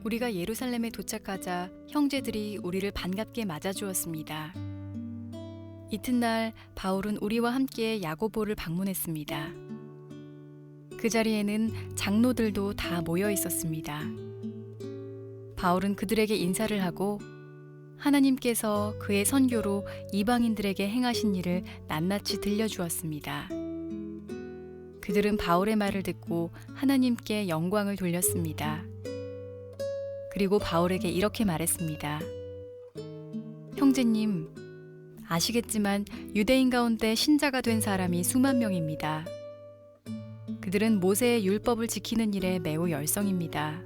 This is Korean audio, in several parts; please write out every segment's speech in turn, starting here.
우리가 예루살렘에 도착하자 형제들이 우리를 반갑게 맞아주었습니다. 이튿날 바울은 우리와 함께 야고보를 방문했습니다. 그 자리에는 장로들도 다 모여 있었습니다. 바울은 그들에게 인사를 하고 하나님께서 그의 선교로 이방인들에게 행하신 일을 낱낱이 들려주었습니다. 그들은 바울의 말을 듣고 하나님께 영광을 돌렸습니다. 그리고 바울에게 이렇게 말했습니다. 형제님, 아시겠지만 유대인 가운데 신자가 된 사람이 수만 명입니다. 그들은 모세의 율법을 지키는 일에 매우 열성입니다.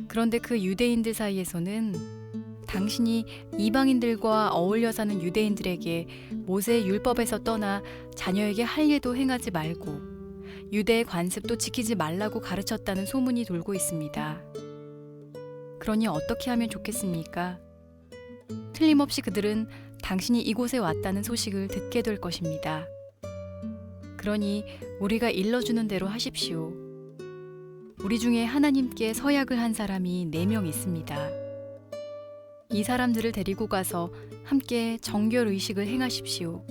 그런데 그 유대인들 사이에서는 당신이 이방인들과 어울려 사는 유대인들에게 모세의 율법에서 떠나 자녀에게 할 일도 행하지 말고 유대의 관습도 지키지 말라고 가르쳤다는 소문이 돌고 있습니다. 그러니 어떻게 하면 좋겠습니까? 틀림없이 그들은 당신이 이곳에 왔다는 소식을 듣게 될 것입니다. 그러니 우리가 일러주는 대로 하십시오. 우리 중에 하나님께 서약을 한 사람이 4명 있습니다. 이 사람들을 데리고 가서 함께 정결 의식을 행하십시오.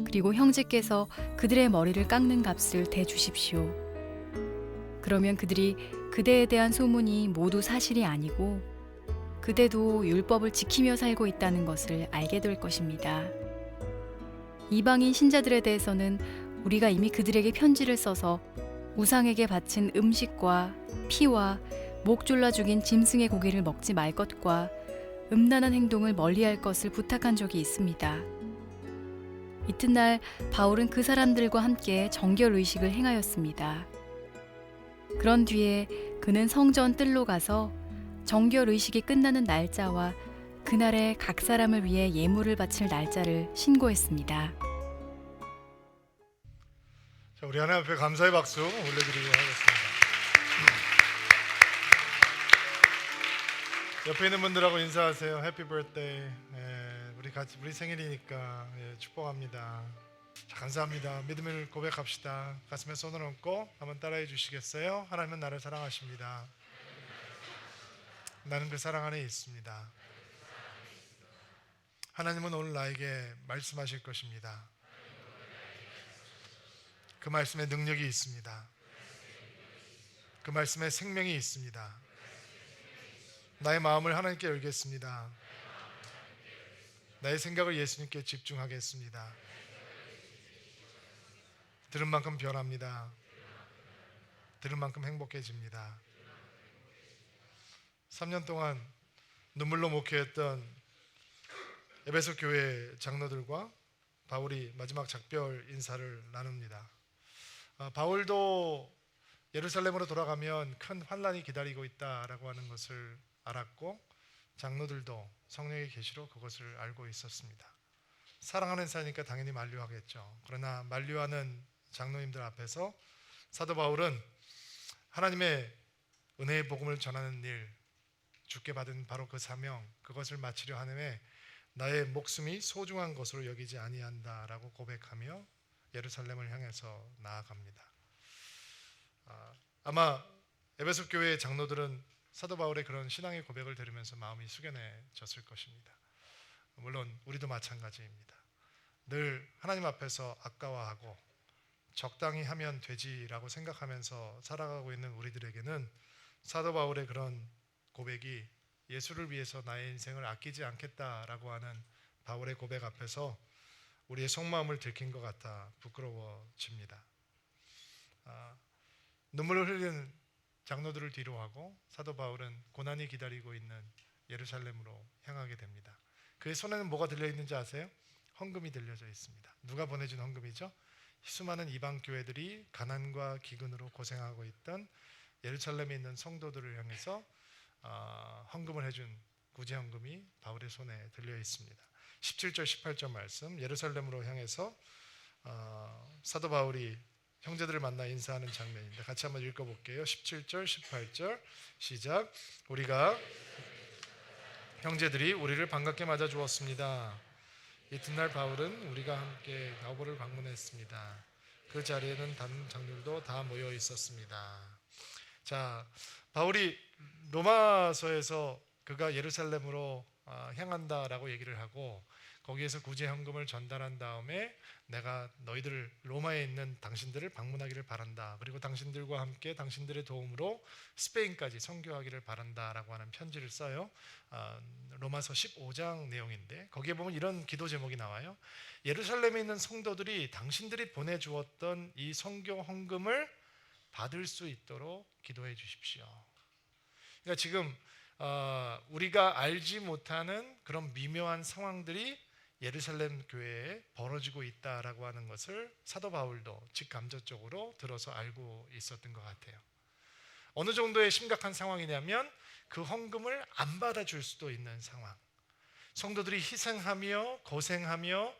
그리고 형제께서 그들의 머리를 깎는 값을 대주십시오. 그러면 그들이 그대에 대한 소문이 모두 사실이 아니고 그대도 율법을 지키며 살고 있다는 것을 알게 될 것입니다. 이방인 신자들에 대해서는 우리가 이미 그들에게 편지를 써서 우상에게 바친 음식과 피와 목 졸라 죽인 짐승의 고기를 먹지 말 것과 음란한 행동을 멀리할 것을 부탁한 적이 있습니다. 이튿날 바울은 그 사람들과 함께 정결 의식을 행하였습니다. 그런 뒤에 그는 성전 뜰로 가서 정결 의식이 끝나는 날짜와 그날에 각 사람을 위해 예물을 바칠 날짜를 신고했습니다. 자, 우리 하나님 앞에 감사의 박수 올려드리고 하겠습니다. 옆에 있는 분들하고 인사하세요. 해피 버스데이. 우리 생일이니까 축복합니다. 자, 감사합니다. 믿음을 고백합시다. 가슴에 손을 얹고 한번 따라해 주시겠어요? 하나님은 나를 사랑하십니다. 나는 그 사랑 안에 있습니다. 하나님은 오늘 나에게 말씀하실 것입니다. 그 말씀에 능력이 있습니다. 그 말씀에 생명이 있습니다. 나의 마음을 하나님께 열겠습니다. 나의 생각을 예수님께 집중하겠습니다. 들은 만큼 변합니다. 들은 만큼 행복해집니다. 3년 동안 눈물로 목회했던 에베소 교회 장로들과 바울이 마지막 작별 인사를 나눕니다. 바울도 예루살렘으로 돌아가면 큰 환란이 기다리고 있다라고 하는 것을 알았고 장로들도 성령의 계시로 그것을 알고 있었습니다. 사랑하는 사니까 당연히 만류하겠죠. 그러나 만류하는 장로님들 앞에서 사도 바울은 하나님의 은혜의 복음을 전하는 일, 주께 받은 바로 그 사명, 그것을 마치려 하는데 나의 목숨이 소중한 것으로 여기지 아니한다라고 고백하며 예루살렘을 향해서 나아갑니다. 아마 에베소 교회의 장로들은 사도 바울의 그런 신앙의 고백을 들으면서 마음이 숙연해졌을 것입니다. 물론 우리도 마찬가지입니다. 늘 하나님 앞에서 아까워하고 적당히 하면 되지라고 생각하면서 살아가고 있는 우리들에게는 사도 바울의 그런 고백이 예수를 위해서 나의 인생을 아끼지 않겠다라고 하는 바울의 고백 앞에서 우리의 속마음을 들킨 것 같아 부끄러워집니다. 눈물을 흘리는 장로들을 뒤로하고 사도 바울은 고난이 기다리고 있는 예루살렘으로 향하게 됩니다. 그의 손에는 뭐가 들려있는지 아세요? 헌금이 들려져 있습니다. 누가 보내준 헌금이죠? 수많은 이방 교회들이 가난과 기근으로 고생하고 있던 예루살렘에 있는 성도들을 향해서 헌금을 해준 구제헌금이 바울의 손에 들려 있습니다. 17절 18절 말씀, 예루살렘으로 향해서 사도 바울이 형제들을 만나 인사하는 장면인데 같이 한번 읽어볼게요. 17절 18절 시작. 우리가 형제들이 우리를 반갑게 맞아 주었습니다. 이튿날 바울은 우리가 함께 야고보를 방문했습니다. 그 자리에는 다른 장로들도 다 모여 있었습니다. 자, 바울이 로마서에서 그가 예루살렘으로 향한다라고 얘기를 하고 거기에서 구제 헌금을 전달한 다음에 내가 너희들 로마에 있는 당신들을 방문하기를 바란다. 그리고 당신들과 함께 당신들의 도움으로 스페인까지 선교하기를 바란다라고 하는 편지를 써요. 로마서 15장 내용인데 거기에 보면 이런 기도 제목이 나와요. 예루살렘에 있는 성도들이 당신들이 보내주었던 이 선교 헌금을 받을 수 있도록 기도해 주십시오. 그러니까 지금 우리가 알지 못하는 그런 미묘한 상황들이 예루살렘 교회에 벌어지고 있다라고 하는 것을 사도 바울도 직감적으로 들어서 알고 있었던 것 같아요. 어느 정도의 심각한 상황이냐면 그 헌금을 안 받아줄 수도 있는 상황. 성도들이 희생하며 고생하며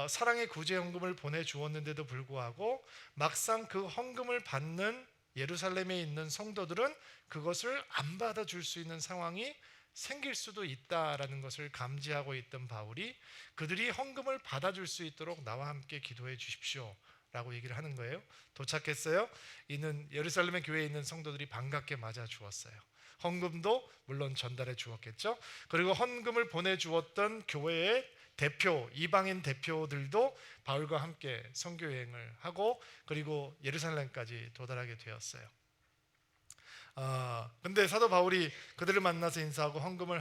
사랑의 구제 헌금을 보내주었는데도 불구하고 막상 그 헌금을 받는 예루살렘에 있는 성도들은 그것을 안 받아줄 수 있는 상황이 생길 수도 있다라는 것을 감지하고 있던 바울이 그들이 헌금을 받아줄 수 있도록 나와 함께 기도해 주십시오 라고 얘기를 하는 거예요. 도착했어요. 이는 예루살렘의 교회에 있는 성도들이 반갑게 맞아 주었어요. 헌금도 물론 전달해 주었겠죠. 그리고 헌금을 보내주었던 교회의 대표, 이방인 대표들도 바울과 함께 선교 여행을 하고 그리고 예루살렘까지 도달하게 되었어요. 근데 사도 바울이 그들을 만나서 인사하고 헌금을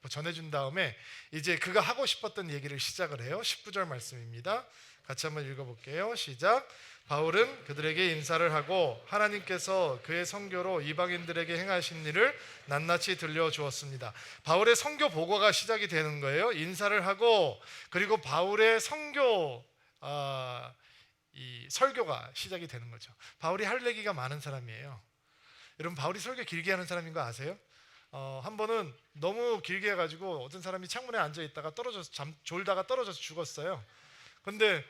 전해준 다음에 이제 그가 하고 싶었던 얘기를 시작을 해요. 19절 말씀입니다. 같이 한번 읽어볼게요. 시작. 바울은 그들에게 인사를 하고 하나님께서 그의 선교로 이방인들에게 행하신 일을 낱낱이 들려주었습니다. 바울의 선교 보고가 시작이 되는 거예요. 인사를 하고 그리고 바울의 선교 이 설교가 시작이 되는 거죠. 바울이 할 얘기가 많은 사람이에요. 여러분 바울이 설교 길게 하는 사람인 거 아세요? 한 번은 너무 길게 해가지고 어떤 사람이 창문에 앉아 있다가 졸다가 떨어져서 죽었어요. 근데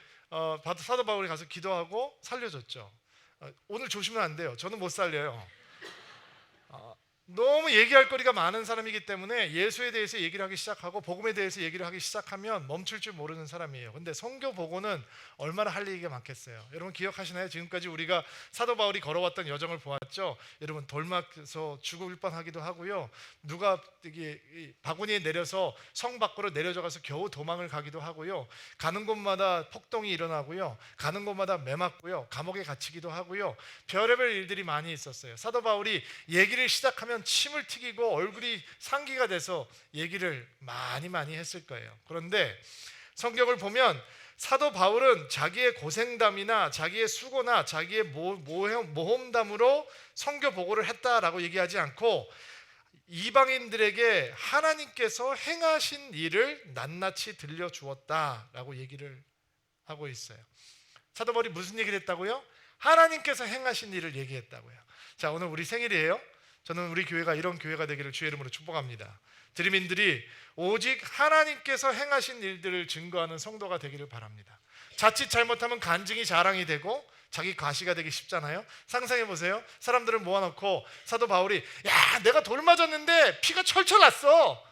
사도 바울이 가서 기도하고 살려줬죠. 오늘 조심은 안 돼요. 저는 못 살려요. 너무 얘기할 거리가 많은 사람이기 때문에 예수에 대해서 얘기를 하기 시작하고 복음에 대해서 얘기를 하기 시작하면 멈출 줄 모르는 사람이에요. 근데 선교 보고는 얼마나 할 얘기가 많겠어요. 여러분 기억하시나요? 지금까지 우리가 사도 바울이 걸어왔던 여정을 보았죠. 여러분 돌 맞아서 죽을 뻔하기도 하고요. 누가 바구니에 내려서 성 밖으로 내려져가서 겨우 도망을 가기도 하고요. 가는 곳마다 폭동이 일어나고요. 가는 곳마다 매맞고요. 감옥에 갇히기도 하고요. 별의별 일들이 많이 있었어요. 사도 바울이 얘기를 시작하면 침을 튀기고 얼굴이 상기가 돼서 얘기를 많이 했을 거예요. 그런데 성경을 보면 사도 바울은 자기의 고생담이나 자기의 수고나 자기의 모험담으로 선교 보고를 했다라고 얘기하지 않고 이방인들에게 하나님께서 행하신 일을 낱낱이 들려주었다라고 얘기를 하고 있어요. 사도 바울이 무슨 얘기를 했다고요? 하나님께서 행하신 일을 얘기했다고요. 자, 오늘 우리 생일이에요. 저는 우리 교회가 이런 교회가 되기를 주의 이름으로 축복합니다. 드림인들이 오직 하나님께서 행하신 일들을 증거하는 성도가 되기를 바랍니다. 자칫 잘못하면 간증이 자랑이 되고 자기 과시가 되기 쉽잖아요. 상상해 보세요. 사람들을 모아놓고 사도 바울이 야 내가 돌 맞았는데 피가 철철 났어.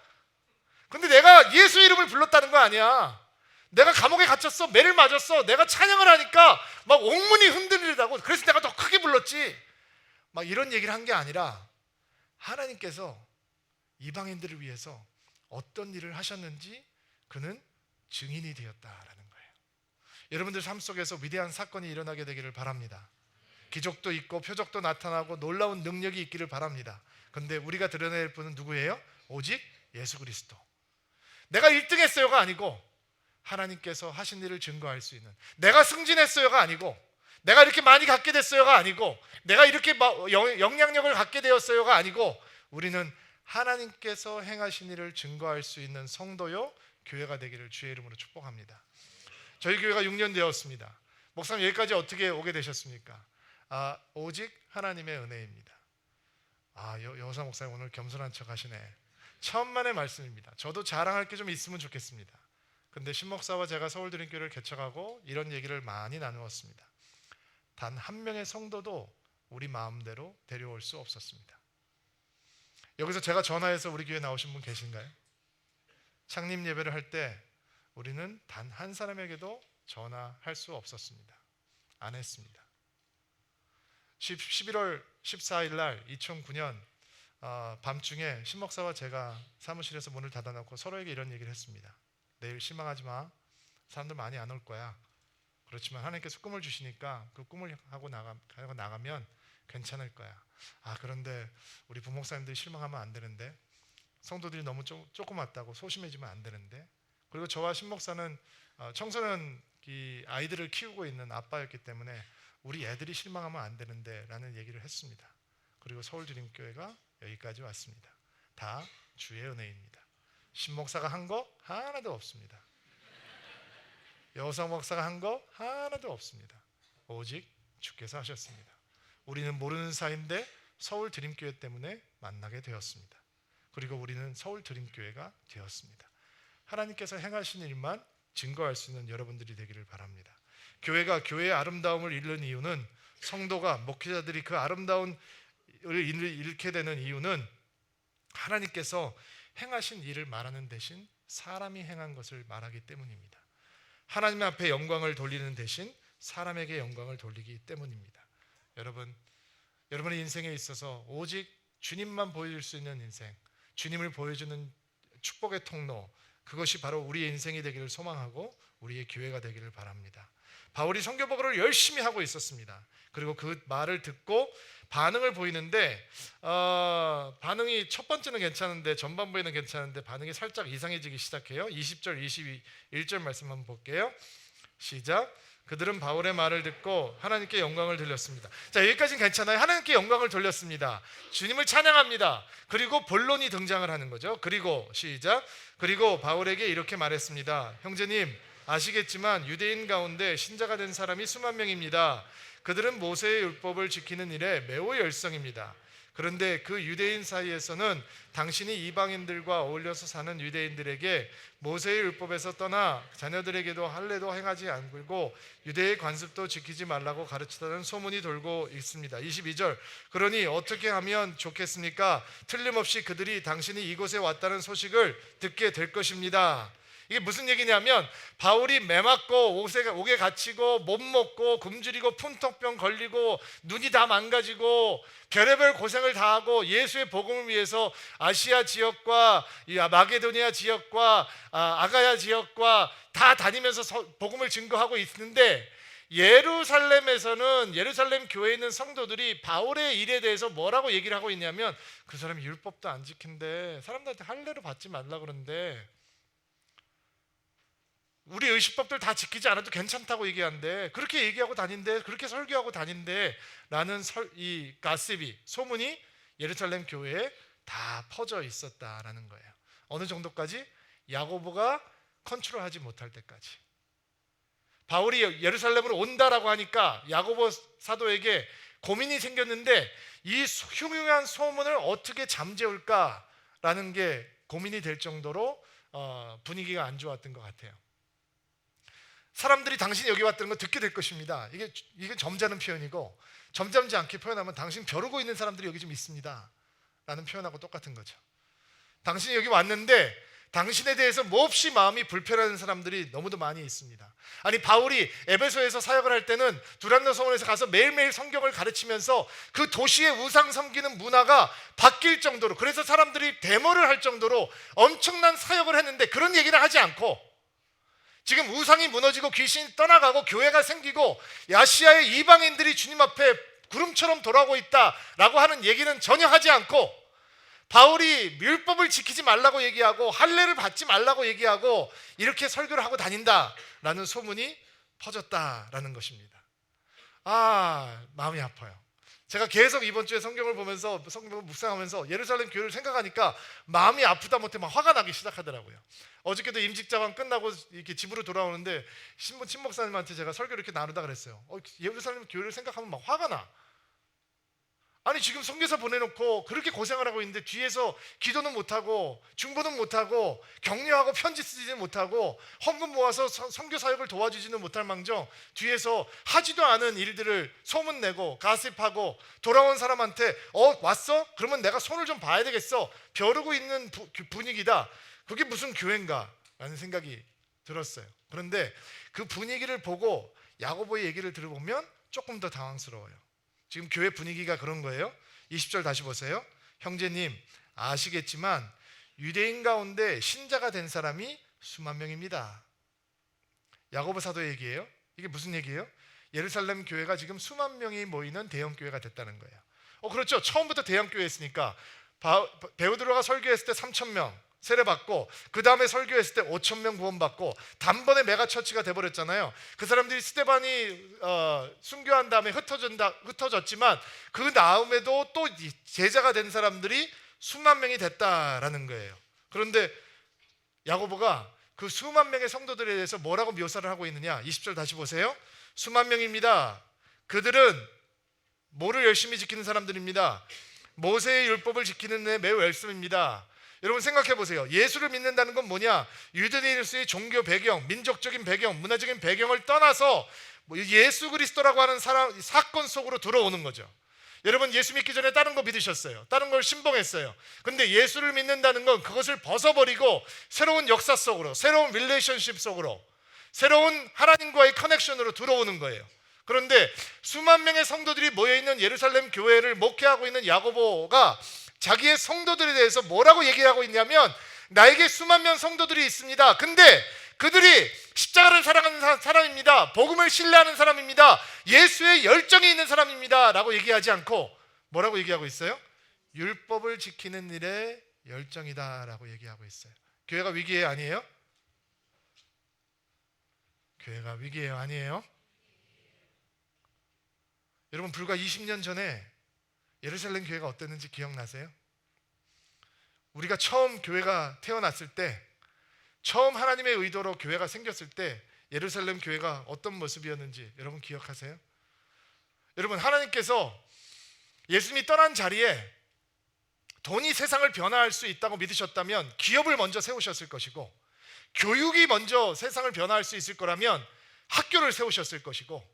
근데 내가 예수 이름을 불렀다는 거 아니야. 내가 감옥에 갇혔어. 매를 맞았어. 내가 찬양을 하니까 막 옥문이 흔들리다고. 그래서 내가 더 크게 불렀지. 막 이런 얘기를 한 게 아니라 하나님께서 이방인들을 위해서 어떤 일을 하셨는지 그는 증인이 되었다라는 거예요. 여러분들 삶 속에서 위대한 사건이 일어나게 되기를 바랍니다. 기적도 있고 표적도 나타나고 놀라운 능력이 있기를 바랍니다. 그런데 우리가 드러낼 분은 누구예요? 오직 예수 그리스도. 내가 1등 했어요가 아니고 하나님께서 하신 일을 증거할 수 있는, 내가 승진했어요가 아니고 내가 이렇게 많이 갖게 됐어요가 아니고 내가 이렇게 영향력을 갖게 되었어요가 아니고 우리는 하나님께서 행하신 일을 증거할 수 있는 성도요 교회가 되기를 주의 이름으로 축복합니다. 저희 교회가 6년 되었습니다. 목사님 여기까지 어떻게 오게 되셨습니까? 오직 하나님의 은혜입니다. 여호사 목사님 오늘 겸손한 척 하시네. 천만의 말씀입니다. 저도 자랑할 게 좀 있으면 좋겠습니다. 근데 신목사와 제가 서울드림교회를 개척하고 이런 얘기를 많이 나누었습니다. 단 한 명의 성도도 우리 마음대로 데려올 수 없었습니다. 여기서 제가 전화해서 우리 교회 나오신 분 계신가요? 창립 예배를 할 때 우리는 단 한 사람에게도 전화할 수 없었습니다. 안 했습니다. 11월 14일 날 2009년 밤중에 신목사와 제가 사무실에서 문을 닫아놓고 서로에게 이런 얘기를 했습니다. 내일 실망하지 마. 사람들 많이 안 올 거야. 그렇지만 하나님께서 꿈을 주시니까 그 꿈을 하고 나가면 괜찮을 거야. 그런데 우리 부목사님들이 실망하면 안 되는데, 성도들이 너무 조그맣다고 소심해지면 안 되는데, 그리고 저와 신목사는 청소년 아이들을 키우고 있는 아빠였기 때문에 우리 애들이 실망하면 안 되는데 라는 얘기를 했습니다. 그리고 서울드림교회가 여기까지 왔습니다. 다 주의 은혜입니다. 신목사가 한 거 하나도 없습니다. 여호사 목사가 한 거 하나도 없습니다. 오직 주께서 하셨습니다. 우리는 모르는 사이인데 서울 드림교회 때문에 만나게 되었습니다. 그리고 우리는 서울 드림교회가 되었습니다. 하나님께서 행하신 일만 증거할 수 있는 여러분들이 되기를 바랍니다. 교회가 교회의 아름다움을 잃는 이유는, 성도가 목회자들이 그 아름다움을 잃게 되는 이유는 하나님께서 행하신 일을 말하는 대신 사람이 행한 것을 말하기 때문입니다. 하나님 앞에 영광을 돌리는 대신 사람에게 영광을 돌리기 때문입니다. 여러분의 인생에 있어서 오직 주님만 보여줄 수 있는 인생, 주님을 보여주는 축복의 통로, 그것이 바로 우리의 인생이 되기를 소망하고 우리의 교회가 되기를 바랍니다. 바울이 선교 보고를 열심히 하고 있었습니다. 그리고 그 말을 듣고 반응을 보이는데 반응이 첫 번째는 괜찮은데, 전반부에는 괜찮은데 반응이 살짝 이상해지기 시작해요. 20절 21절 말씀 한번 볼게요. 시작. 그들은 바울의 말을 듣고 하나님께 영광을 돌렸습니다. 자, 여기까지는 괜찮아요. 하나님께 영광을 돌렸습니다. 주님을 찬양합니다. 그리고 본론이 등장을 하는 거죠. 그리고 시작. 그리고 바울에게 이렇게 말했습니다. 형제님, 아시겠지만 유대인 가운데 신자가 된 사람이 수만 명입니다. 그들은 모세의 율법을 지키는 일에 매우 열성입니다. 그런데 그 유대인 사이에서는 당신이 이방인들과 어울려서 사는 유대인들에게 모세의 율법에서 떠나 자녀들에게도 할례도 행하지 않고 유대의 관습도 지키지 말라고 가르치다는 소문이 돌고 있습니다. 22절. 그러니 어떻게 하면 좋겠습니까? 틀림없이 그들이 당신이 이곳에 왔다는 소식을 듣게 될 것입니다. 이게 무슨 얘기냐면, 바울이 매 맞고 옥에 갇히고 못 먹고 굶주리고 풍토병 걸리고 눈이 다 망가지고 별의별 고생을 다 하고 예수의 복음을 위해서 아시아 지역과 마게도니아 지역과 아가야 지역과 다 다니면서 복음을 증거하고 있는데, 예루살렘 교회에 있는 성도들이 바울의 일에 대해서 뭐라고 얘기를 하고 있냐면, 그 사람이 율법도 안 지킨대, 사람들한테 할례로 받지 말라 그러는데 우리 의식법들 다 지키지 않아도 괜찮다고 얘기한대, 그렇게 얘기하고 다닌대, 그렇게 설교하고 다닌대 라는 이 가십이, 소문이 예루살렘 교회에 다 퍼져 있었다라는 거예요. 어느 정도까지? 야고보가 컨트롤하지 못할 때까지. 바울이 예루살렘으로 온다라고 하니까 야고보 사도에게 고민이 생겼는데, 이 흉흉한 소문을 어떻게 잠재울까라는 게 고민이 될 정도로 분위기가 안 좋았던 것 같아요. 사람들이 당신이 여기 왔다는 거 듣게 될 것입니다. 이게 점잖은 표현이고, 점잖지 않게 표현하면 당신 벼르고 있는 사람들이 여기 좀 있습니다 라는 표현하고 똑같은 거죠. 당신이 여기 왔는데 당신에 대해서 몹시 마음이 불편한 사람들이 너무도 많이 있습니다. 아니, 바울이 에베소에서 사역을 할 때는 두란노 성원에서 가서 매일매일 성경을 가르치면서 그 도시의 우상 섬기는 문화가 바뀔 정도로, 그래서 사람들이 데모를 할 정도로 엄청난 사역을 했는데, 그런 얘기를 하지 않고 지금 우상이 무너지고 귀신이 떠나가고 교회가 생기고 아시아의 이방인들이 주님 앞에 구름처럼 돌아오고 있다라고 하는 얘기는 전혀 하지 않고, 바울이 율법을 지키지 말라고 얘기하고 할례를 받지 말라고 얘기하고 이렇게 설교를 하고 다닌다라는 소문이 퍼졌다라는 것입니다. 마음이 아파요. 제가 계속 이번 주에 성경을 보면서, 성경을 묵상하면서 예루살렘 교회를 생각하니까 마음이 아프다 못해 막 화가 나기 시작하더라고요. 어저께도 임직자방 끝나고 이렇게 집으로 돌아오는데 신목사님한테 제가 설교를 이렇게 나누다 그랬어요. 예루살렘 교회를 생각하면 막 화가 나. 아니, 지금 선교사 보내놓고 그렇게 고생을 하고 있는데 뒤에서 기도는 못하고 중보는 못하고 격려하고 편지 쓰지는 못하고 헌금 모아서 선교 사역을 도와주지는 못할 망정 뒤에서 하지도 않은 일들을 소문내고 가십하고 돌아온 사람한테 왔어? 그러면 내가 손을 좀 봐야 되겠어, 벼르고 있는 분위기다. 그게 무슨 교회인가 라는 생각이 들었어요. 그런데 그 분위기를 보고 야고보의 얘기를 들어보면 조금 더 당황스러워요. 지금 교회 분위기가 그런 거예요. 20절 다시 보세요. 형제님, 아시겠지만 유대인 가운데 신자가 된 사람이 수만 명입니다. 야고보 사도 얘기예요. 이게 무슨 얘기예요? 예루살렘 교회가 지금 수만 명이 모이는 대형 교회가 됐다는 거예요. 그렇죠. 처음부터 대형 교회였으니까 베드로가 설교했을 때 3,000명 세례받고, 그 다음에 설교했을 때 5,000명 구원받고, 단번에 메가처치가 돼버렸잖아요. 그 사람들이 스데반이 순교한 다음에 흩어졌지만 그 다음에도 또 제자가 된 사람들이 수만 명이 됐다라는 거예요. 그런데 야고보가 그 수만 명의 성도들에 대해서 뭐라고 묘사를 하고 있느냐? 20절 다시 보세요. 수만 명입니다. 그들은 뭐를 열심히 지키는 사람들입니다. 모세의 율법을 지키는 데 매우 열심입니다. 여러분 생각해 보세요. 예수를 믿는다는 건 뭐냐? 유대인으로서의 종교 배경, 민족적인 배경, 문화적인 배경을 떠나서 예수 그리스도라고 하는 사건 속으로 들어오는 거죠. 여러분 예수 믿기 전에 다른 거 믿으셨어요. 다른 걸 신봉했어요. 근데 예수를 믿는다는 건 그것을 벗어버리고 새로운 역사 속으로, 새로운 릴레이션십 속으로, 새로운 하나님과의 커넥션으로 들어오는 거예요. 그런데 수만 명의 성도들이 모여있는 예루살렘 교회를 목회하고 있는 야고보가 자기의 성도들에 대해서 뭐라고 얘기하고 있냐면, 나에게 수만 명 성도들이 있습니다. 근데 그들이 십자가를 사랑하는 사람입니다. 복음을 신뢰하는 사람입니다. 예수의 열정이 있는 사람입니다 라고 얘기하지 않고 뭐라고 얘기하고 있어요? 율법을 지키는 일에 열정이다 라고 얘기하고 있어요. 교회가 위기예요? 아니에요? 교회가 위기예요? 아니에요? 여러분 불과 20년 전에 예루살렘 교회가 어땠는지 기억나세요? 우리가 처음 교회가 태어났을 때, 처음 하나님의 의도로 교회가 생겼을 때 예루살렘 교회가 어떤 모습이었는지 여러분 기억하세요? 여러분 하나님께서 예수님이 떠난 자리에 돈이 세상을 변화할 수 있다고 믿으셨다면 기업을 먼저 세우셨을 것이고, 교육이 먼저 세상을 변화할 수 있을 거라면 학교를 세우셨을 것이고,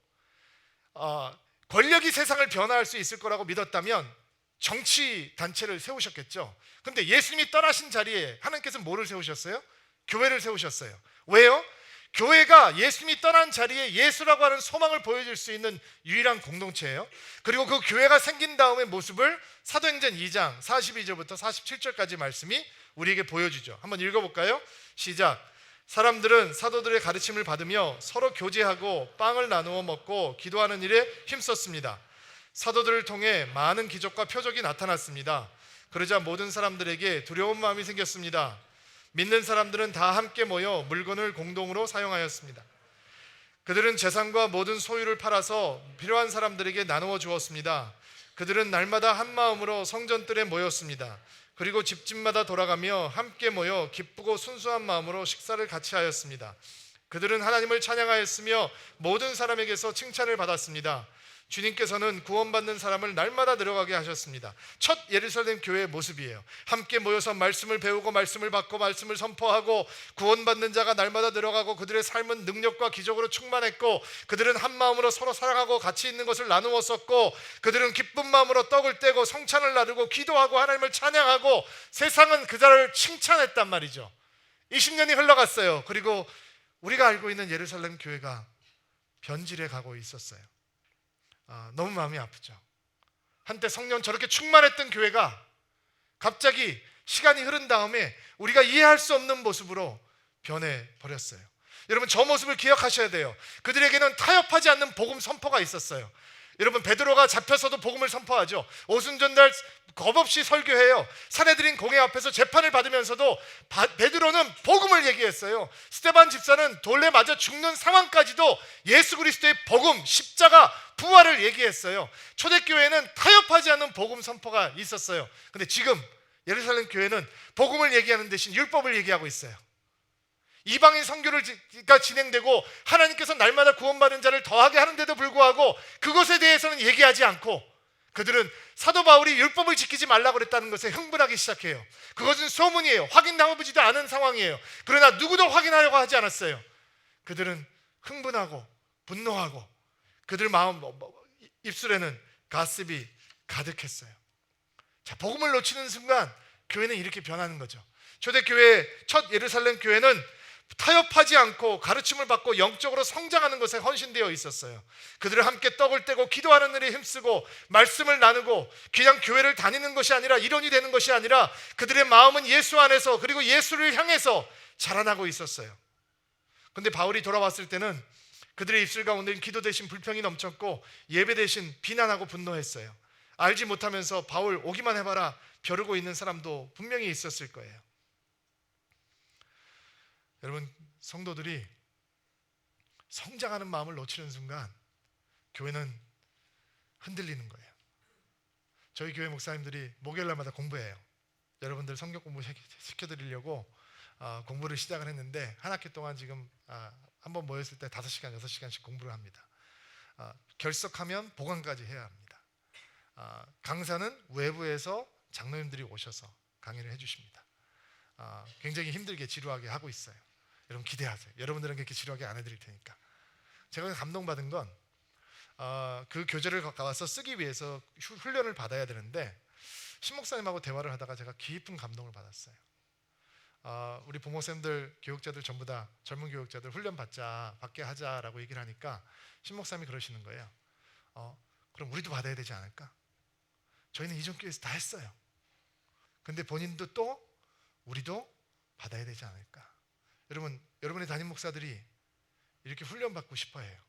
권력이 세상을 변화할 수 있을 거라고 믿었다면 정치 단체를 세우셨겠죠. 근데 예수님이 떠나신 자리에 하나님께서는 뭐를 세우셨어요? 교회를 세우셨어요. 왜요? 교회가 예수님이 떠난 자리에 예수라고 하는 소망을 보여줄 수 있는 유일한 공동체예요. 그리고 그 교회가 생긴 다음의 모습을 사도행전 2장 42절부터 47절까지 말씀이 우리에게 보여주죠. 한번 읽어볼까요? 시작. 사람들은 사도들의 가르침을 받으며 서로 교제하고 빵을 나누어 먹고 기도하는 일에 힘썼습니다. 사도들을 통해 많은 기적과 표적이 나타났습니다. 그러자 모든 사람들에게 두려운 마음이 생겼습니다. 믿는 사람들은 다 함께 모여 물건을 공동으로 사용하였습니다. 그들은 재산과 모든 소유를 팔아서 필요한 사람들에게 나누어 주었습니다. 그들은 날마다 한 마음으로 성전뜰에 모였습니다. 그리고 집집마다 돌아가며 함께 모여 기쁘고 순수한 마음으로 식사를 같이 하였습니다. 그들은 하나님을 찬양하였으며 모든 사람에게서 칭찬을 받았습니다. 주님께서는 구원받는 사람을 날마다 늘어가게 하셨습니다. 첫 예루살렘 교회의 모습이에요. 함께 모여서 말씀을 배우고 말씀을 받고 말씀을 선포하고 구원받는 자가 날마다 늘어가고, 그들의 삶은 능력과 기적으로 충만했고, 그들은 한 마음으로 서로 사랑하고 같이 있는 것을 나누었었고, 그들은 기쁜 마음으로 떡을 떼고 성찬을 나누고 기도하고 하나님을 찬양하고, 세상은 그들을 칭찬했단 말이죠. 20년이 흘러갔어요. 그리고 우리가 알고 있는 예루살렘 교회가 변질해 가고 있었어요. 너무 마음이 아프죠. 한때 성령 저렇게 충만했던 교회가 갑자기 시간이 흐른 다음에 우리가 이해할 수 없는 모습으로 변해버렸어요. 여러분 저 모습을 기억하셔야 돼요. 그들에게는 타협하지 않는 복음 선포가 있었어요. 여러분 베드로가 잡혀서도 복음을 선포하죠. 오순전날 겁없이 설교해요. 사내들인 공회 앞에서 재판을 받으면서도 베드로는 복음을 얘기했어요. 스데반 집사는 돌에 맞아 죽는 상황까지도 예수 그리스도의 복음, 십자가, 부활을 얘기했어요. 초대교회는 타협하지 않는 복음 선포가 있었어요. 근데 지금 예루살렘 교회는 복음을 얘기하는 대신 율법을 얘기하고 있어요. 이방인 선교가 진행되고 하나님께서 날마다 구원받은 자를 더하게 하는데도 불구하고 그것에 대해서는 얘기하지 않고, 그들은 사도 바울이 율법을 지키지 말라고 그랬다는 것에 흥분하기 시작해요. 그것은 소문이에요. 확인하고보지도 않은 상황이에요. 그러나 누구도 확인하려고 하지 않았어요. 그들은 흥분하고 분노하고 그들 마음 입술에는 가십이 가득했어요. 자, 복음을 놓치는 순간 교회는 이렇게 변하는 거죠. 초대교회 첫 예루살렘 교회는 타협하지 않고 가르침을 받고 영적으로 성장하는 것에 헌신되어 있었어요. 그들을 함께 떡을 떼고 기도하는 일에 힘쓰고 말씀을 나누고 그냥 교회를 다니는 것이 아니라 일원이 되는 것이 아니라 그들의 마음은 예수 안에서 그리고 예수를 향해서 자라나고 있었어요. 근데 바울이 돌아왔을 때는 그들의 입술 가운데는 기도 대신 불평이 넘쳤고 예배 대신 비난하고 분노했어요. 알지 못하면서 바울 오기만 해봐라 벼르고 있는 사람도 분명히 있었을 거예요. 여러분, 성도들이 성장하는 마음을 놓치는 순간 교회는 흔들리는 거예요. 저희 교회 목사님들이 목요일날마다 공부해요. 여러분들 성경 공부 시켜드리려고 공부를 시작을 했는데 한 학기 동안 지금 한번 모였을 때 5시간, 6시간씩 공부를 합니다. 결석하면 보강까지 해야 합니다. 강사는 외부에서 장로님들이 오셔서 강의를 해주십니다. 굉장히 힘들게 지루하게 하고 있어요. 여러분 기대하세요. 여러분들은 그렇게 지루하게 안 해드릴 테니까. 제가 감동받은 건 그 교재를 가서 쓰기 위해서 훈련을 받아야 되는데 신목사님하고 대화를 하다가 제가 깊은 감동을 받았어요. 우리 부목사님들, 교육자들 전부 다 젊은 교육자들 훈련 받게 하자라고 얘기를 하니까 신목사님이 그러시는 거예요. 그럼 우리도 받아야 되지 않을까? 저희는 이전 교회에서 다 했어요. 근데 본인도 또 우리도 받아야 되지 않을까? 여러분, 여러분의 담임 목사들이 이렇게 훈련 받고 싶어해요.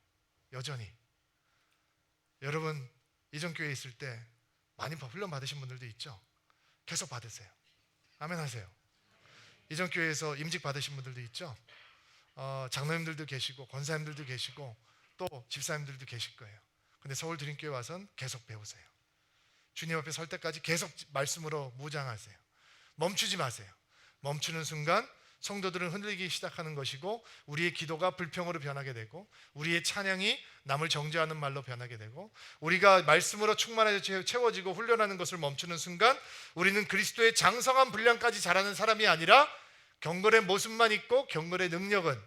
여전히. 여러분 이전 교회에 있을 때 많이 훈련 받으신 분들도 있죠? 계속 받으세요. 아멘 하세요. 이전 교회에서 임직 받으신 분들도 있죠? 장로님들도 계시고 권사님들도 계시고 또 집사님들도 계실 거예요. 근데 서울 드림교회 와서는 계속 배우세요. 주님 앞에 설 때까지 계속 말씀으로 무장하세요. 멈추지 마세요. 멈추는 순간 성도들은 흔들리기 시작하는 것이고 우리의 기도가 불평으로 변하게 되고 우리의 찬양이 남을 정죄하는 말로 변하게 되고 우리가 말씀으로 충만해져 채워지고 훈련하는 것을 멈추는 순간 우리는 그리스도의 장성한 분량까지 자라는 사람이 아니라 경건의 모습만 있고 경건의 능력은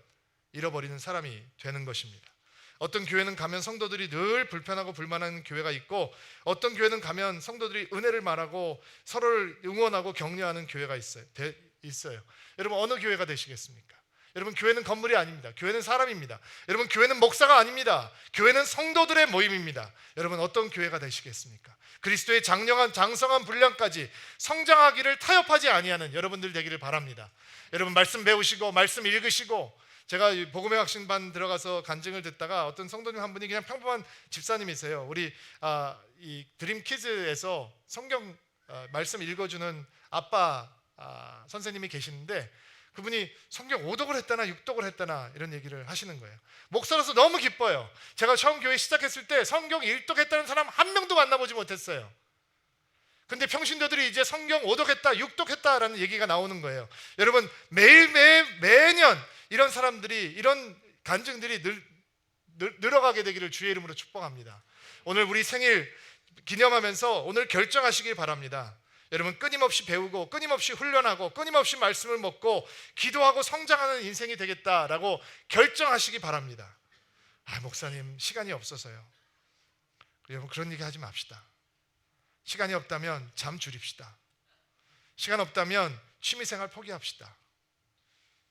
잃어버리는 사람이 되는 것입니다. 어떤 교회는 가면 성도들이 늘 불편하고 불만한 교회가 있고 어떤 교회는 가면 성도들이 은혜를 말하고 서로를 응원하고 격려하는 교회가 있어요. 여러분 어느 교회가 되시겠습니까? 여러분 교회는 건물이 아닙니다. 교회는 사람입니다. 여러분 교회는 목사가 아닙니다. 교회는 성도들의 모임입니다. 여러분 어떤 교회가 되시겠습니까? 그리스도의 장성한 분량까지 성장하기를 타협하지 아니하는 여러분들 되기를 바랍니다. 여러분 말씀 배우시고 말씀 읽으시고 제가 복음의 학신반 들어가서 간증을 듣다가 어떤 성도님 한 분이 그냥 평범한 집사님이세요. 우리 이 드림키즈에서 성경 말씀 읽어주는 아빠 선생님이 계시는데 그분이 성경 5독을 했다나 6독을 했다나 이런 얘기를 하시는 거예요. 목사로서 너무 기뻐요. 제가 처음 교회 시작했을 때 성경 1독 했다는 사람 한 명도 만나보지 못했어요. 근데 평신도들이 이제 성경 5독 했다 6독 했다라는 얘기가 나오는 거예요. 여러분 매년 이런 사람들이 이런 간증들이 늘어가게 되기를 주의 이름으로 축복합니다. 오늘 우리 생일 기념하면서 오늘 결정하시길 바랍니다. 여러분 끊임없이 배우고 끊임없이 훈련하고 끊임없이 말씀을 먹고 기도하고 성장하는 인생이 되겠다라고 결정하시기 바랍니다. 목사님 시간이 없어서요. 여러분 그런 얘기 하지 맙시다. 시간이 없다면 잠 줄입시다. 시간 없다면 취미생활 포기합시다.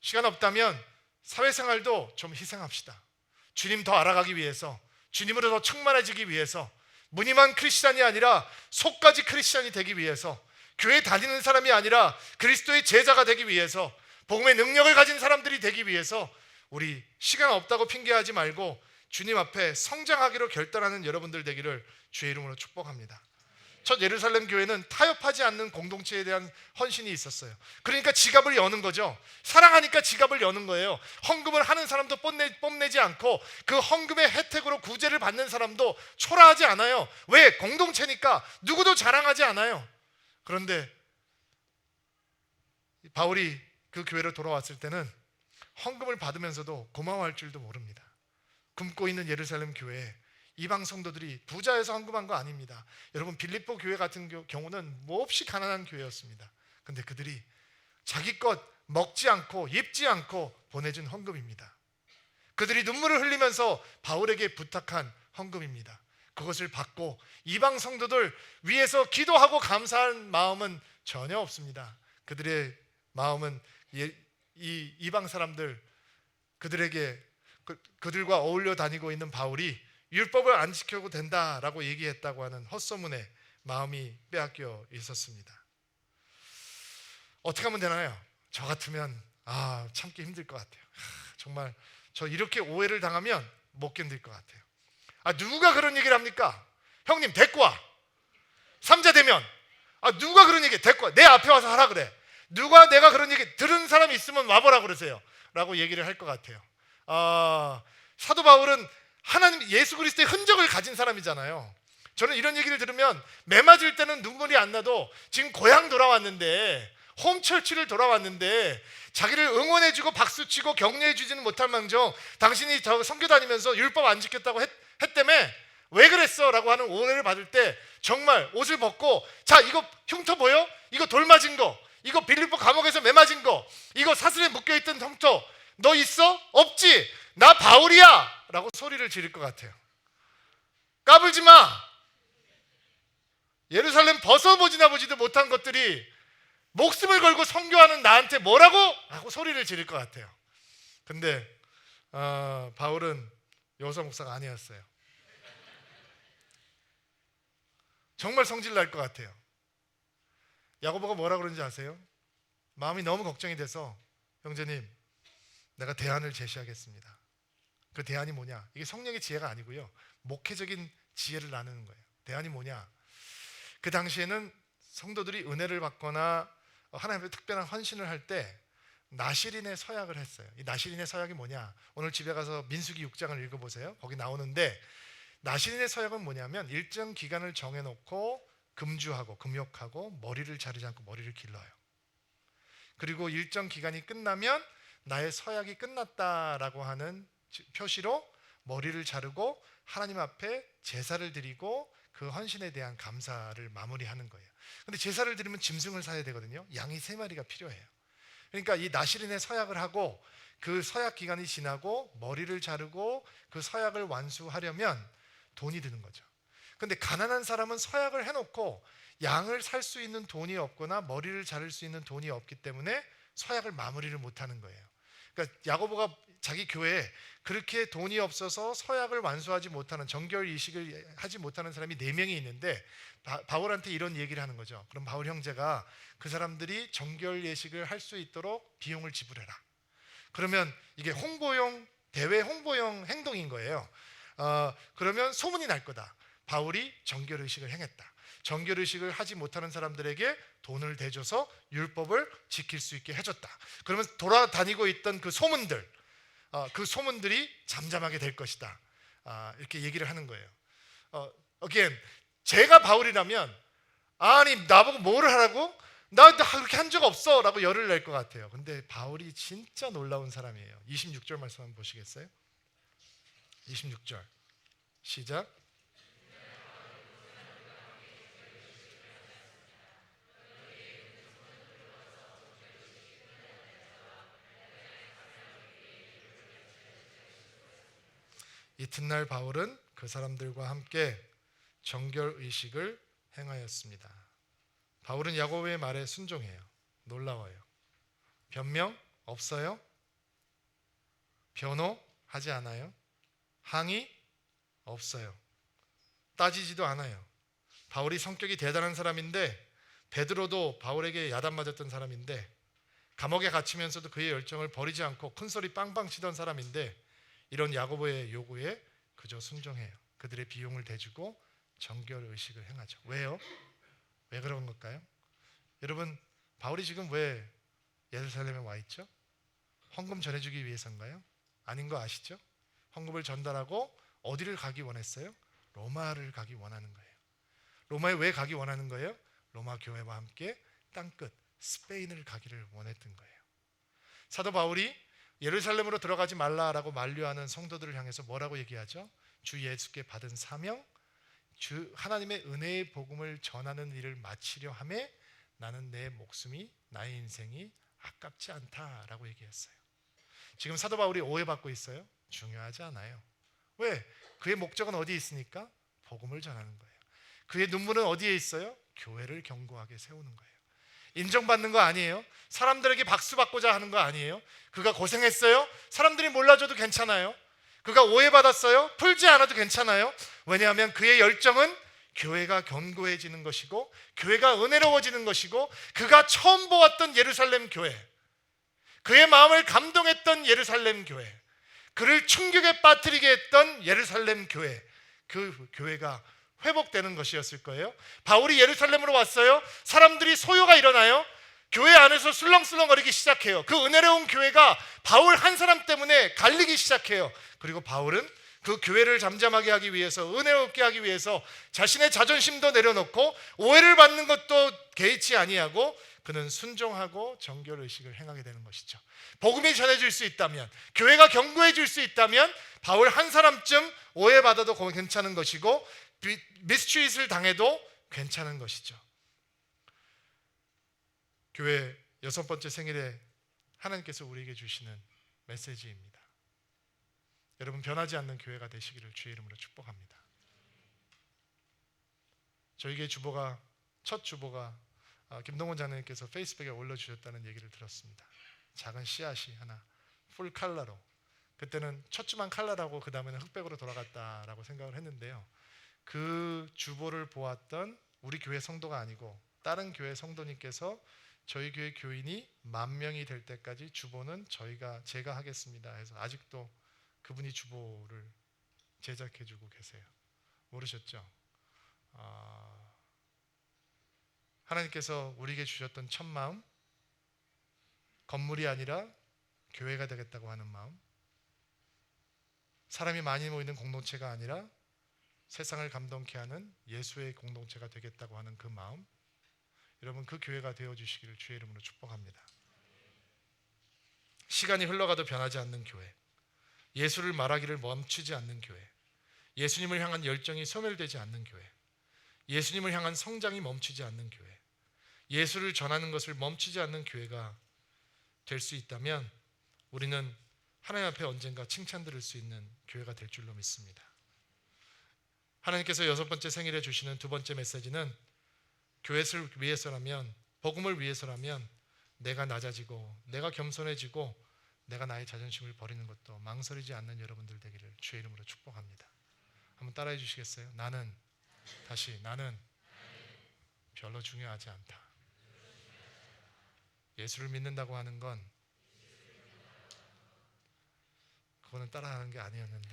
시간 없다면 사회생활도 좀 희생합시다. 주님 더 알아가기 위해서 주님으로 더 충만해지기 위해서 무늬만 크리스찬이 아니라 속까지 크리스찬이 되기 위해서 교회 다니는 사람이 아니라 그리스도의 제자가 되기 위해서 복음의 능력을 가진 사람들이 되기 위해서 우리 시간 없다고 핑계하지 말고 주님 앞에 성장하기로 결단하는 여러분들 되기를 주의 이름으로 축복합니다. 첫 예루살렘 교회는 타협하지 않는 공동체에 대한 헌신이 있었어요. 그러니까 지갑을 여는 거죠. 사랑하니까 지갑을 여는 거예요. 헌금을 하는 사람도 뽐내지 않고 그 헌금의 혜택으로 구제를 받는 사람도 초라하지 않아요. 왜? 공동체니까 누구도 자랑하지 않아요. 그런데 바울이 그 교회로 돌아왔을 때는 헌금을 받으면서도 고마워할 줄도 모릅니다. 굶고 있는 예루살렘 교회에 이방 성도들이 부자에서 헌금한 거 아닙니다. 여러분 빌립보 교회 같은 경우는 몹시 가난한 교회였습니다. 근데 그들이 자기 것 먹지 않고 입지 않고 보내준 헌금입니다. 그들이 눈물을 흘리면서 바울에게 부탁한 헌금입니다. 그것을 받고 이방 성도들 위해서 기도하고 감사한 마음은 전혀 없습니다. 그들의 마음은 이 이방 사람들 그들과 어울려 다니고 있는 바울이 율법을 안 지켜도 된다라고 얘기했다고 하는 헛소문에 마음이 빼앗겨 있었습니다. 어떻게 하면 되나요? 저 같으면 참기 힘들 것 같아요. 정말 저 이렇게 오해를 당하면 못 견딜 것 같아요. 누가 그런 얘기를 합니까? 형님 데리고 와. 삼자 되면 누가 그런 얘기 데리고 와. 내 앞에 와서 하라 그래. 누가 내가 그런 얘기 들은 사람이 있으면 와보라 그러세요 라고 얘기를 할 것 같아요. 사도 바울은 하나님 예수 그리스도의 흔적을 가진 사람이잖아요. 저는 이런 얘기를 들으면 매 맞을 때는 눈물이 안 나도 지금 고향 돌아왔는데 홈철치를 돌아왔는데 자기를 응원해주고 박수치고 격려해주지는 못할 망정 당신이 저 선교 다니면서 율법 안 지켰다고 했다며 왜 그랬어? 라고 하는 오해를 받을 때 정말 옷을 벗고 자 이거 흉터 보여? 이거 돌 맞은 거 이거 빌립보 감옥에서 매 맞은 거 이거 사슬에 묶여있던 흉터 너 있어? 없지? 나 바울이야! 라고 소리를 지를 것 같아요. 까불지 마! 예루살렘 벗어보지나 보지도 못한 것들이 목숨을 걸고 선교하는 나한테 뭐라고? 하고 소리를 지를 것 같아요. 근데 바울은 여호사 목사가 아니었어요. 정말 성질 날 것 같아요. 야고보가 뭐라 그런지 아세요? 마음이 너무 걱정이 돼서 형제님 내가 대안을 제시하겠습니다. 그 대안이 뭐냐? 이게 성령의 지혜가 아니고요. 목회적인 지혜를 나누는 거예요. 대안이 뭐냐? 그 당시에는 성도들이 은혜를 받거나 하나님의 특별한 헌신을 할 때 나실인의 서약을 했어요. 이 나실인의 서약이 뭐냐? 오늘 집에 가서 민수기 6장을 읽어보세요. 거기 나오는데 나실인의 서약은 뭐냐면 일정 기간을 정해놓고 금주하고 금욕하고 머리를 자르지 않고 머리를 길러요. 그리고 일정 기간이 끝나면 나의 서약이 끝났다라고 하는 표시로 머리를 자르고 하나님 앞에 제사를 드리고 그 헌신에 대한 감사를 마무리하는 거예요. 근데 제사를 드리면 짐승을 사야 되거든요. 양이 3마리가 필요해요. 그러니까 이 나실인의 서약을 하고 그 서약 기간이 지나고 머리를 자르고 그 서약을 완수하려면 돈이 드는 거죠. 근데 가난한 사람은 서약을 해놓고 양을 살 수 있는 돈이 없거나 머리를 자를 수 있는 돈이 없기 때문에 서약을 마무리를 못하는 거예요. 그러니까 야고보가 자기 교회에 그렇게 돈이 없어서 서약을 완수하지 못하는 정결 이식을 하지 못하는 사람이 4명이 있는데 바울한테 이런 얘기를 하는 거죠. 그럼 바울 형제가 그 사람들이 정결 예식을 할 수 있도록 비용을 지불해라. 그러면 이게 홍보용 대외 홍보용 행동인 거예요. 그러면 소문이 날 거다. 바울이 정결 의식을 행했다. 정결 의식을 하지 못하는 사람들에게 돈을 대줘서 율법을 지킬 수 있게 해줬다. 그러면 돌아다니고 있던 그 소문들, 그 소문들이 잠잠하게 될 것이다. 이렇게 얘기를 하는 거예요. again, 제가 바울이라면 아니 나보고 뭐를 하라고? 나 그렇게 한 적 없어 라고 열을 낼 것 같아요. 근데 바울이 진짜 놀라운 사람이에요. 26절 말씀 한번 보시겠어요? 26절 시작. 이튿날 바울은 그 사람들과 함께 정결 의식을 행하였습니다. 바울은 야고보의 말에 순종해요. 놀라워요. 변명 없어요? 변호하지 않아요? 항의 없어요. 따지지도 않아요. 바울이 성격이 대단한 사람인데 베드로도 바울에게 야단 맞았던 사람인데 감옥에 갇히면서도 그의 열정을 버리지 않고 큰소리 빵빵 치던 사람인데 이런 야고보의 요구에 그저 순종해요. 그들의 비용을 대주고 정결 의식을 행하죠. 왜요? 왜 그런 걸까요? 여러분 바울이 지금 왜 예루살렘에 와 있죠? 헌금 전해주기 위해서인가요? 아닌 거 아시죠? 헌금을 전달하고 어디를 가기 원했어요? 로마를 가기 원하는 거예요. 로마에 왜 가기 원하는 거예요? 로마 교회와 함께 땅끝 스페인을 가기를 원했던 거예요. 사도 바울이 예루살렘으로 들어가지 말라라고 만류하는 성도들을 향해서 뭐라고 얘기하죠? 주 예수께 받은 사명, 주 하나님의 은혜의 복음을 전하는 일을 마치려 함에 나는 내 목숨이 나의 인생이 아깝지 않다라고 얘기했어요. 지금 사도 바울이 오해받고 있어요? 중요하지 않아요. 왜? 그의 목적은 어디에 있으니까? 복음을 전하는 거예요. 그의 눈물은 어디에 있어요? 교회를 견고하게 세우는 거예요. 인정받는 거 아니에요? 사람들에게 박수 받고자 하는 거 아니에요? 그가 고생했어요? 사람들이 몰라줘도 괜찮아요? 그가 오해받았어요? 풀지 않아도 괜찮아요? 왜냐하면 그의 열정은 교회가 견고해지는 것이고 교회가 은혜로워지는 것이고 그가 처음 보았던 예루살렘 교회, 그의 마음을 감동했던 예루살렘 교회, 그를 충격에 빠뜨리게 했던 예루살렘 교회, 그 교회가 회복되는 것이었을 거예요. 바울이 예루살렘으로 왔어요. 사람들이 소요가 일어나요. 교회 안에서 술렁술렁거리기 시작해요. 그 은혜로운 교회가 바울 한 사람 때문에 갈리기 시작해요. 그리고 바울은 그 교회를 잠잠하게 하기 위해서, 은혜롭게 하기 위해서 자신의 자존심도 내려놓고 오해를 받는 것도 개의치 아니하고 그는 순종하고 정결의식을 행하게 되는 것이죠. 복음이 전해질 수 있다면, 교회가 견고해질 수 있다면 바울 한 사람쯤 오해받아도 괜찮은 것이고 미스트릿을 당해도 괜찮은 것이죠. 교회 6번째 생일에 하나님께서 우리에게 주시는 메시지입니다. 여러분, 변하지 않는 교회가 되시기를 주의 이름으로 축복합니다. 저희에게 첫 주보가 김동원 장로님께서 페이스북에 올려주셨다는 얘기를 들었습니다. 작은 씨앗이 하나 풀 칼라로, 그때는 첫 주만 칼라라고 그 다음에는 흑백으로 돌아갔다라고 생각을 했는데요. 그 주보를 보았던 우리 교회 성도가 아니고 다른 교회 성도님께서 저희 교회 교인이 10,000명이 될 때까지 주보는 제가 하겠습니다 해서 아직도 그분이 주보를 제작해주고 계세요. 모르셨죠? 하나님께서 우리에게 주셨던 첫 마음, 건물이 아니라 교회가 되겠다고 하는 마음, 사람이 많이 모이는 공동체가 아니라 세상을 감동케 하는 예수의 공동체가 되겠다고 하는 그 마음, 여러분 그 교회가 되어주시기를 주의 이름으로 축복합니다. 시간이 흘러가도 변하지 않는 교회, 예수를 말하기를 멈추지 않는 교회, 예수님을 향한 열정이 소멸되지 않는 교회, 예수님을 향한 성장이 멈추지 않는 교회, 예수를 전하는 것을 멈추지 않는 교회가 될 수 있다면 우리는 하나님 앞에 언젠가 칭찬 들을 수 있는 교회가 될 줄로 믿습니다. 하나님께서 6번째 생일에 주시는 2번째 메시지는 교회를 위해서라면, 복음을 위해서라면 내가 낮아지고 내가 겸손해지고 내가 나의 자존심을 버리는 것도 망설이지 않는 여러분들 되기를 주의 이름으로 축복합니다. 한번 따라해 주시겠어요? 나는 별로 중요하지 않다. 예수를 믿는다고 하는 건 그거는 따라하는 게 아니었는데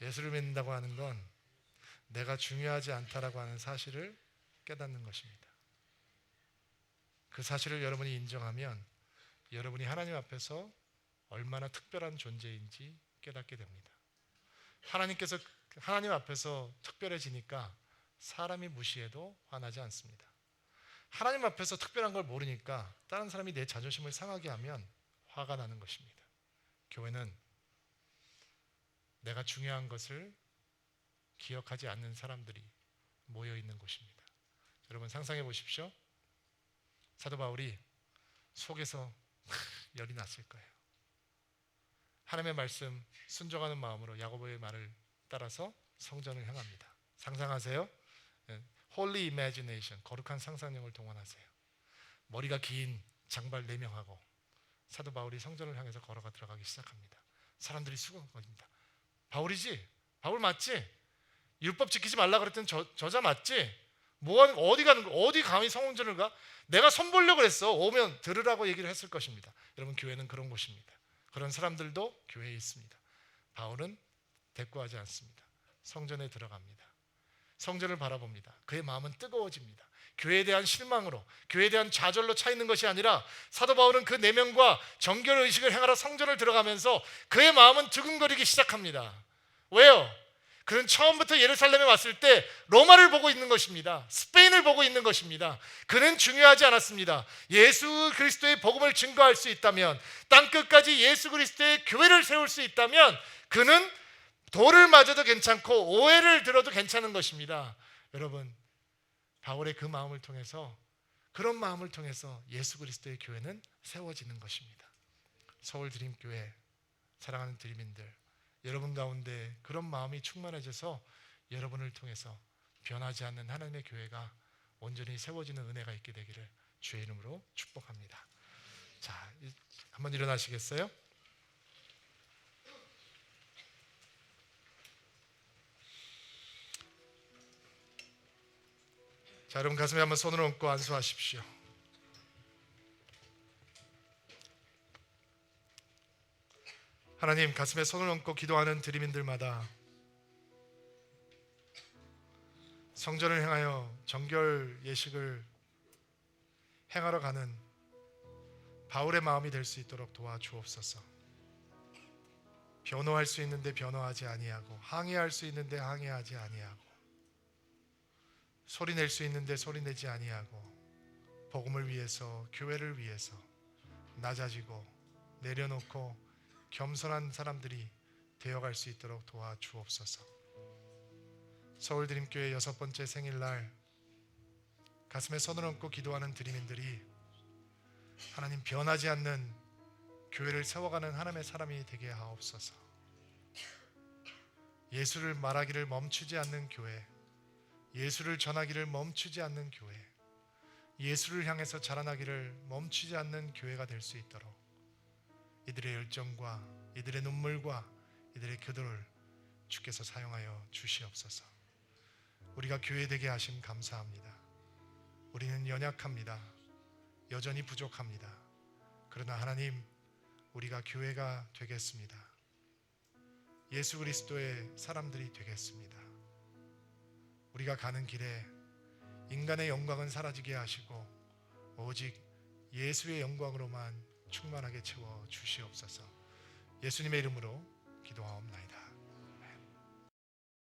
예수를 믿는다고 하는 건 내가 중요하지 않다라고 하는 사실을 깨닫는 것입니다. 그 사실을 여러분이 인정하면 여러분이 하나님 앞에서 얼마나 특별한 존재인지 깨닫게 됩니다. 하나님께서 하나님 앞에서 특별해지니까 사람이 무시해도 화나지 않습니다. 하나님 앞에서 특별한 걸 모르니까 다른 사람이 내 자존심을 상하게 하면 화가 나는 것입니다. 교회는 내가 중요한 것을 기억하지 않는 사람들이 모여 있는 곳입니다. 여러분 상상해 보십시오. 사도 바울이 속에서 열이 났을 거예요. 하나님의 말씀 순종하는 마음으로 야고보의 말을 따라서 성전을 향합니다. 상상하세요. Holy imagination, 거룩한 상상력을 동원하세요. 머리가 긴 장발 4명하고 사도 바울이 성전을 향해서 걸어가 들어가기 시작합니다. 사람들이 수군거립니다. 바울이지? 바울 맞지? 율법 지키지 말라 그랬더니 저자 맞지? 어디 가는 거? 어디 감히 성전을 가? 내가 손 보려고 그랬어. 오면 들으라고 얘기를 했을 것입니다. 여러분 교회는 그런 곳입니다. 그런 사람들도 교회에 있습니다. 바울은 대꾸하지 않습니다. 성전에 들어갑니다. 성전을 바라봅니다. 그의 마음은 뜨거워집니다. 교회에 대한 실망으로, 교회에 대한 좌절로 차 있는 것이 아니라 사도 바울은 그 4명과 정결의식을 행하러 성전을 들어가면서 그의 마음은 두근거리기 시작합니다. 왜요? 그는 처음부터 예루살렘에 왔을 때 로마를 보고 있는 것입니다. 스페인을 보고 있는 것입니다. 그는 중요하지 않았습니다. 예수 그리스도의 복음을 증거할 수 있다면, 땅끝까지 예수 그리스도의 교회를 세울 수 있다면 그는 돌을 맞아도 괜찮고 오해를 들어도 괜찮은 것입니다. 여러분, 바울의 그 마음을 통해서, 그런 마음을 통해서 예수 그리스도의 교회는 세워지는 것입니다. 서울 드림교회 사랑하는 드림인들, 여러분 가운데 그런 마음이 충만해져서 여러분을 통해서 변하지 않는 하나님의 교회가 온전히 세워지는 은혜가 있게 되기를 주의 이름으로 축복합니다. 자, 한번 일어나시겠어요? 자, 여러분 가슴에 한번 손을 얹고 안수하십시오. 하나님, 가슴에 손을 얹고 기도하는 드림인들마다 성전을 향하여 정결 예식을 행하러 가는 바울의 마음이 될 수 있도록 도와주옵소서. 변호할 수 있는데 변호하지 아니하고, 항의할 수 있는데 항의하지 아니하고, 소리 낼 수 있는데 소리 내지 아니하고, 복음을 위해서, 교회를 위해서 낮아지고 내려놓고 겸손한 사람들이 되어갈 수 있도록 도와주옵소서. 서울드림교회 6번째 생일날 가슴에 손을 얹고 기도하는 드림인들이 하나님 변하지 않는 교회를 세워가는 하나님의 사람이 되게 하옵소서. 예수를 말하기를 멈추지 않는 교회, 예수를 전하기를 멈추지 않는 교회, 예수를 향해서 자라나기를 멈추지 않는 교회가 될 수 있도록 이들의 열정과 이들의 눈물과 이들의 기도를 주께서 사용하여 주시옵소서. 우리가 교회 되게 하심 감사합니다. 우리는 연약합니다. 여전히 부족합니다. 그러나 하나님, 우리가 교회가 되겠습니다. 예수 그리스도의 사람들이 되겠습니다. 우리가 가는 길에 인간의 영광은 사라지게 하시고 오직 예수의 영광으로만 충만하게 채워 주시옵소서. 예수님의 이름으로 기도하옵나이다.